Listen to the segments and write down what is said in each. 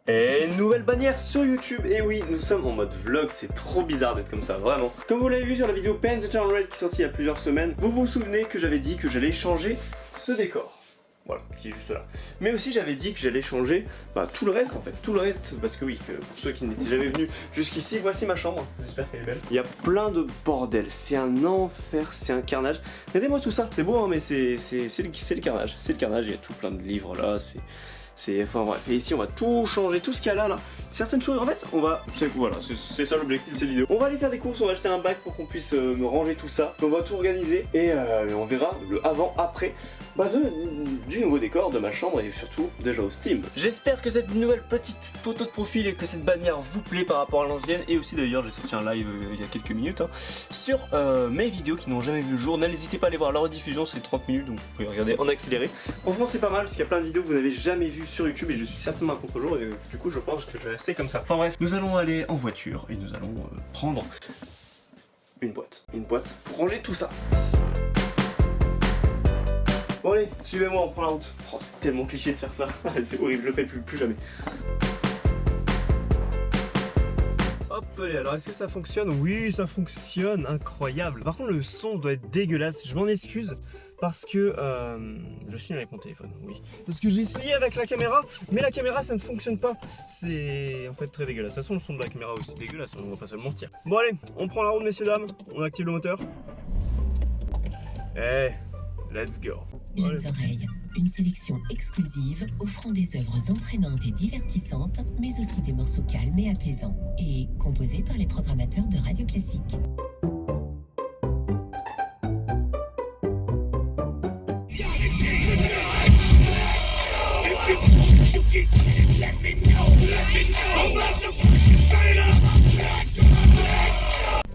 Et nouvelle bannière sur YouTube, et oui, nous sommes en mode vlog, c'est trop bizarre d'être comme ça, vraiment. Comme vous l'avez vu sur la vidéo Paint the Town Red qui est sortie il y a plusieurs semaines, vous vous souvenez que j'avais dit que j'allais changer ce décor. Voilà, qui est juste là. Mais aussi j'avais dit que j'allais changer tout le reste en fait, tout le reste, parce que oui, pour ceux qui n'étaient jamais venus jusqu'ici, voici ma chambre, j'espère qu'elle est belle. Il y a plein de bordel, c'est un enfer, c'est un carnage. Regardez-moi tout ça, c'est beau hein, mais c'est le carnage, c'est le carnage, il y a tout plein de livres là, enfin bref, et ici on va tout changer, tout ce qu'il y a là, certaines choses, en fait, on va, voilà, c'est ça l'objectif de cette vidéo. On va aller faire des courses, on va acheter un bac pour qu'on puisse me ranger tout ça, on va tout organiser, et on verra le avant-après du nouveau décor de ma chambre et surtout de Jaustim. J'espère que cette nouvelle petite photo de profil et que cette bannière vous plaît par rapport à l'ancienne, et aussi d'ailleurs j'ai sorti un live il y a quelques minutes sur mes vidéos qui n'ont jamais vu le jour. N'hésitez pas à aller voir la rediffusion, c'est 30 minutes donc vous pouvez regarder en accéléré. Franchement c'est pas mal parce qu'il y a plein de vidéos que vous n'avez jamais vues sur YouTube et je suis certainement à contre-jour et du coup je pense que je vais rester comme ça. Enfin bref, nous allons aller en voiture et nous allons prendre une boîte pour ranger tout ça. Bon allez, suivez-moi, on prend la route. Oh, c'est tellement cliché de faire ça, c'est horrible, je le fais plus jamais. Hop, allez, alors est-ce que ça fonctionne? Oui, ça fonctionne, incroyable. Par contre le son doit être dégueulasse, je m'en excuse. Parce que je suis avec mon téléphone, oui. Parce que j'ai essayé avec la caméra, mais la caméra ça ne fonctionne pas. C'est en fait très dégueulasse. De toute façon le son de la caméra aussi dégueulasse, on va pas se le mentir. Bon allez, on prend la route messieurs dames, on active le moteur. Eh, let's go. Jeunes oreilles, une sélection exclusive offrant des œuvres entraînantes et divertissantes, mais aussi des morceaux calmes et apaisants, et composés par les programmateurs de Radio Classique.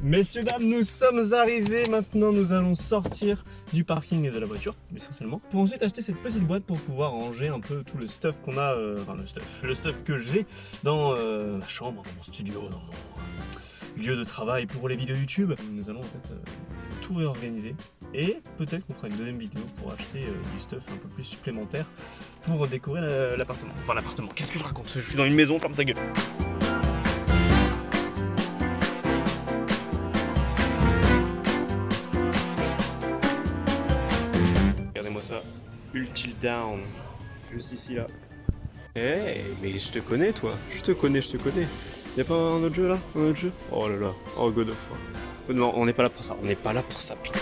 Messieurs, dames, nous sommes arrivés. Maintenant, nous allons sortir du parking et de la voiture, essentiellement, pour ensuite acheter cette petite boîte pour pouvoir ranger un peu tout le stuff qu'on a, enfin le stuff que j'ai dans ma chambre, dans mon studio, dans mon lieu de travail pour les vidéos YouTube. Nous allons en fait tout réorganiser et peut-être qu'on fera une deuxième vidéo pour acheter du stuff un peu plus supplémentaire pour décorer l'appartement. Enfin l'appartement, qu'est-ce que je raconte? Je suis dans une maison, ferme ta gueule. Regardez-moi ça, Ultil Down, juste ici là. Eh, mais je te connais toi, je te connais. Y'a pas un autre jeu là? Un autre jeu? Oh là là, oh God of War. Non, on n'est pas là pour ça, putain.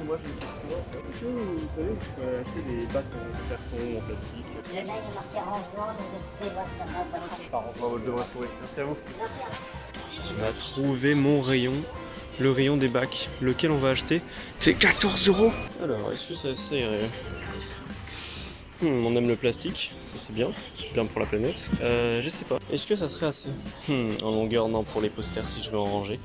Moi vous savez, je peux acheter des bacs en carton, en plastique. Le mail est marqué rangement, donc je fais votre Par rapport à votre devoir souris. Merci à vous. On a trouvé mon rayon. Le rayon des bacs, lequel on va acheter, c'est 14 €. Alors, est-ce que c'est assez... on aime le plastique, ça c'est bien pour la planète. Je sais pas, est-ce que ça serait assez en longueur, non, pour les posters si je veux en ranger.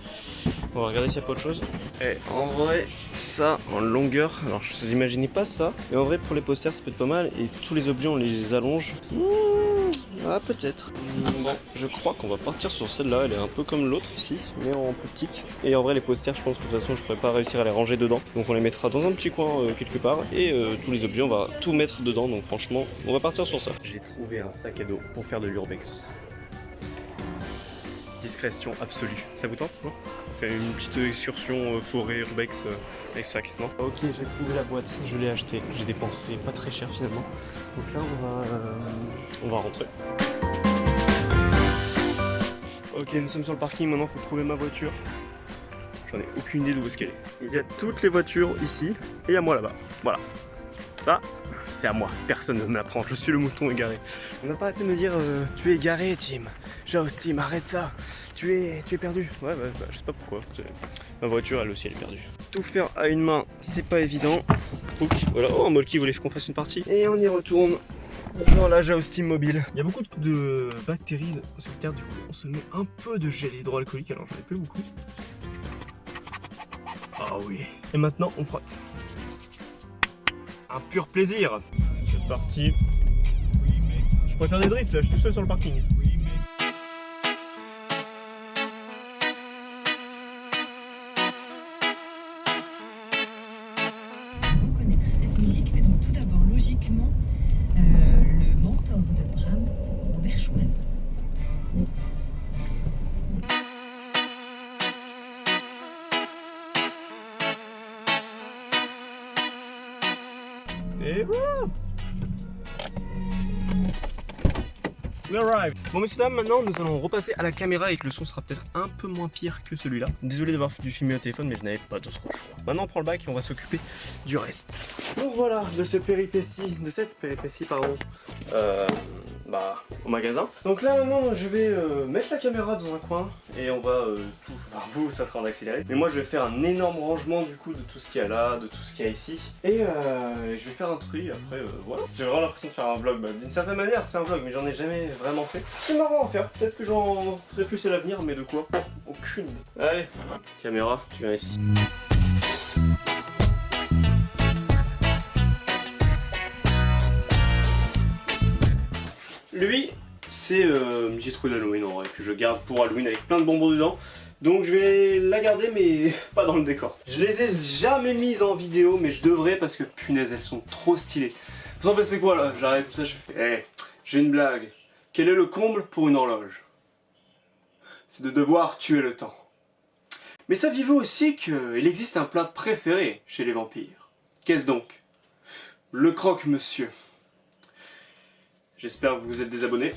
On va regarder s'il n'y a pas autre chose. Et en vrai, ça, en longueur, alors je n'imaginais pas ça, mais en vrai pour les posters ça peut être pas mal, et tous les objets on les allonge. Ah peut-être. Bon, je crois qu'on va partir sur celle-là, elle est un peu comme l'autre ici, mais en plus petite. Et en vrai les posters, je pense que de toute façon je pourrais pas réussir à les ranger dedans. Donc on les mettra dans un petit coin quelque part, et tous les objets on va tout mettre dedans, donc franchement on va partir sur ça. J'ai trouvé un sac à dos pour faire de l'urbex. Discrétion absolue. Ça vous tente, non? Faire une petite excursion forêt urbex avec sac, non? Ok, j'ai trouvé la boîte, je l'ai acheté, j'ai dépensé pas très cher finalement. Donc là on va rentrer. Ok, nous sommes sur le parking, maintenant il faut trouver ma voiture. J'en ai aucune idée d'où est-ce qu'elle est. Il y a toutes les voitures ici, et il y a moi là-bas. Voilà. Ça, c'est à moi. Personne ne m'apprend, je suis le mouton égaré. On n'a pas arrêté de me dire tu es égaré, Tim. Jaustim, arrête ça. Tu es perdu. Ouais, je sais pas pourquoi. Ma voiture, elle aussi, elle est perdue. Tout faire à une main, c'est pas évident. Oups, voilà. Oh, Molky voulait qu'on fasse une partie. Et on y retourne. Dans la Jaustim mobile. Il y a beaucoup de bactéries sur Terre, du coup on se met un peu de gel hydroalcoolique, alors j'en ai plus beaucoup. Ah oui. Et maintenant on frotte. Un pur plaisir. C'est parti. Je pourrais faire des drifts là, je suis tout seul sur le parking. Vous reconnaîtrez cette musique, mais donc tout d'abord logique choix. Et wouh! We arrive. Bon messieurs dames, maintenant nous allons repasser à la caméra et que le son sera peut-être un peu moins pire que celui-là. Désolé d'avoir dû filmer au téléphone mais je n'avais pas d'autre choix. Maintenant on prend le bac et on va s'occuper du reste. Donc voilà, de cette péripétie pardon, au magasin. Donc là maintenant je vais mettre la caméra dans un coin et on va tout, enfin vous ça sera en accéléré. Mais moi je vais faire un énorme rangement du coup de tout ce qu'il y a là, de tout ce qu'il y a ici. Et je vais faire un tri après voilà. J'ai vraiment l'impression de faire un vlog, d'une certaine manière c'est un vlog mais j'en ai jamais vraiment fait. C'est marrant à faire, peut-être que j'en ferai plus à l'avenir mais de quoi? Aucune. Allez, caméra, tu viens ici. Lui, c'est une petite trouille d'Halloween en vrai, que je garde pour Halloween avec plein de bonbons dedans. Donc je vais la garder mais pas dans le décor. Je les ai jamais mises en vidéo mais je devrais parce que punaise elles sont trop stylées. Vous en pensez quoi là? J'arrête tout ça, je fais j'ai une blague. Quel est le comble pour une horloge? C'est de devoir tuer le temps. Mais saviez-vous aussi qu'il existe un plat préféré chez les vampires? Qu'est-ce donc? Le croque-monsieur. J'espère que vous vous êtes désabonnés.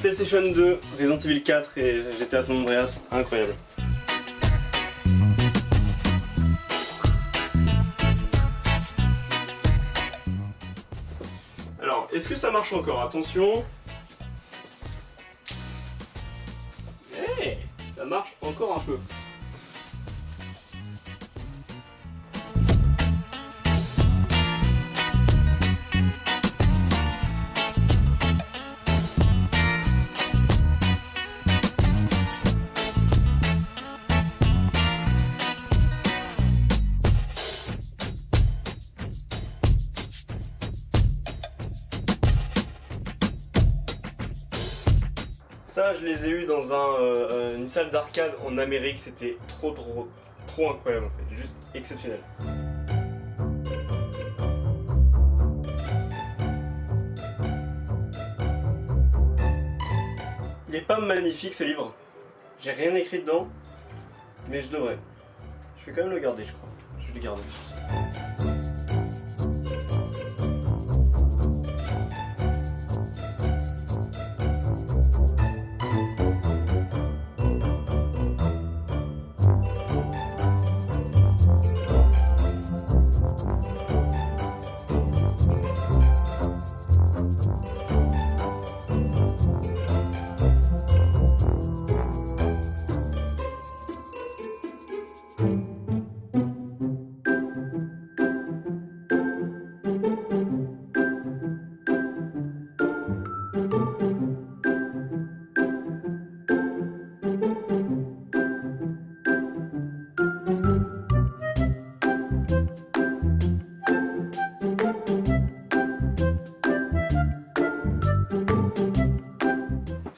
PlayStation 2, Resident Evil 4 et GTA San Andreas, incroyable. Alors, est-ce que ça marche encore? Attention. Hey, ça marche encore un peu. Ça, je les ai eu dans une salle d'arcade en Amérique, c'était trop incroyable en fait, juste exceptionnel. Il est pas magnifique ce livre, j'ai rien écrit dedans, mais je devrais. Je vais quand même le garder je crois, je vais le garder.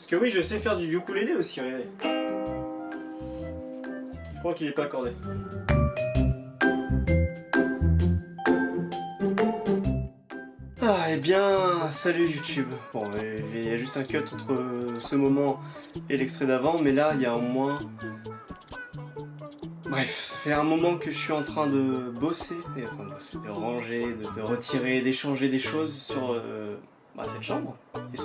Que oui, je sais faire du ukulélé aussi, regardez. Je crois qu'il n'est pas accordé. Ah, et bien, salut YouTube. Bon, il y a juste un cut entre ce moment et l'extrait d'avant, mais là, il y a au moins... Bref, ça fait un moment que je suis en train de bosser, de ranger, de retirer, d'échanger des choses sur... cette chambre et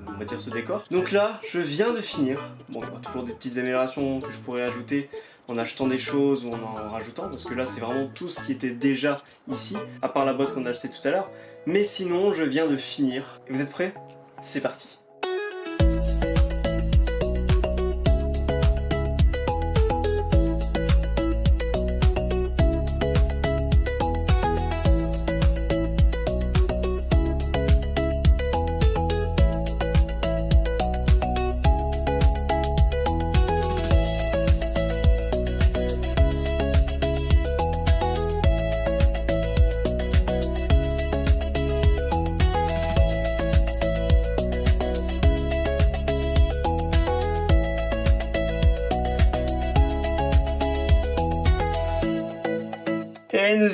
on va dire ce décor. Donc là, je viens de finir. Bon, il y aura toujours des petites améliorations que je pourrais ajouter en achetant des choses ou en rajoutant, parce que là, c'est vraiment tout ce qui était déjà ici, à part la boîte qu'on a achetée tout à l'heure. Mais sinon, je viens de finir. Et vous êtes prêts? C'est parti.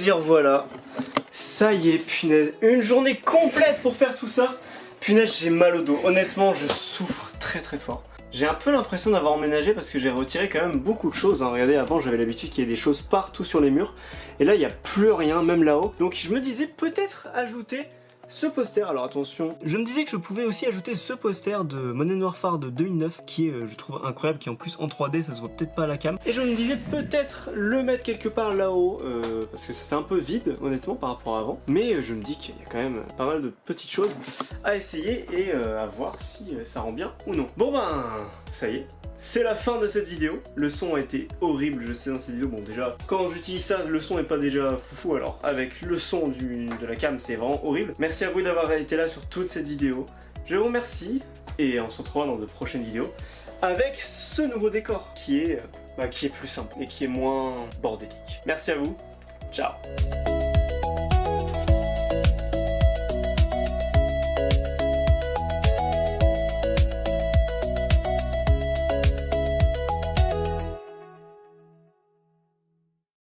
dire voilà, ça y est, punaise, une journée complète pour faire tout ça. Punaise, j'ai mal au dos, honnêtement je souffre très très fort. J'ai un peu l'impression d'avoir emménagé parce que j'ai retiré quand même beaucoup de choses, hein. Regardez, avant j'avais l'habitude qu'il y ait des choses partout sur les murs, et là il n'y a plus rien, même là-haut. Donc je me disais peut-être ajouter ce poster. Alors attention, je me disais que je pouvais aussi ajouter ce poster de Monet Noir Phare de 2009 qui est, je trouve, incroyable, qui est en plus en 3D, ça se voit peut-être pas à la cam. Et je me disais peut-être le mettre quelque part là-haut, parce que ça fait un peu vide, honnêtement, par rapport à avant. Mais je me dis qu'il y a quand même pas mal de petites choses à essayer et à voir si ça rend bien ou non. Bon ben, ça y est. C'est la fin de cette vidéo. Le son a été horrible, je sais, dans cette vidéo. Bon, déjà, quand j'utilise ça, le son n'est pas déjà foufou. Alors, avec le son de la cam, c'est vraiment horrible. Merci à vous d'avoir été là sur toute cette vidéo. Je vous remercie. Et on se retrouvera dans de prochaines vidéos avec ce nouveau décor qui est plus simple et qui est moins bordélique. Merci à vous. Ciao.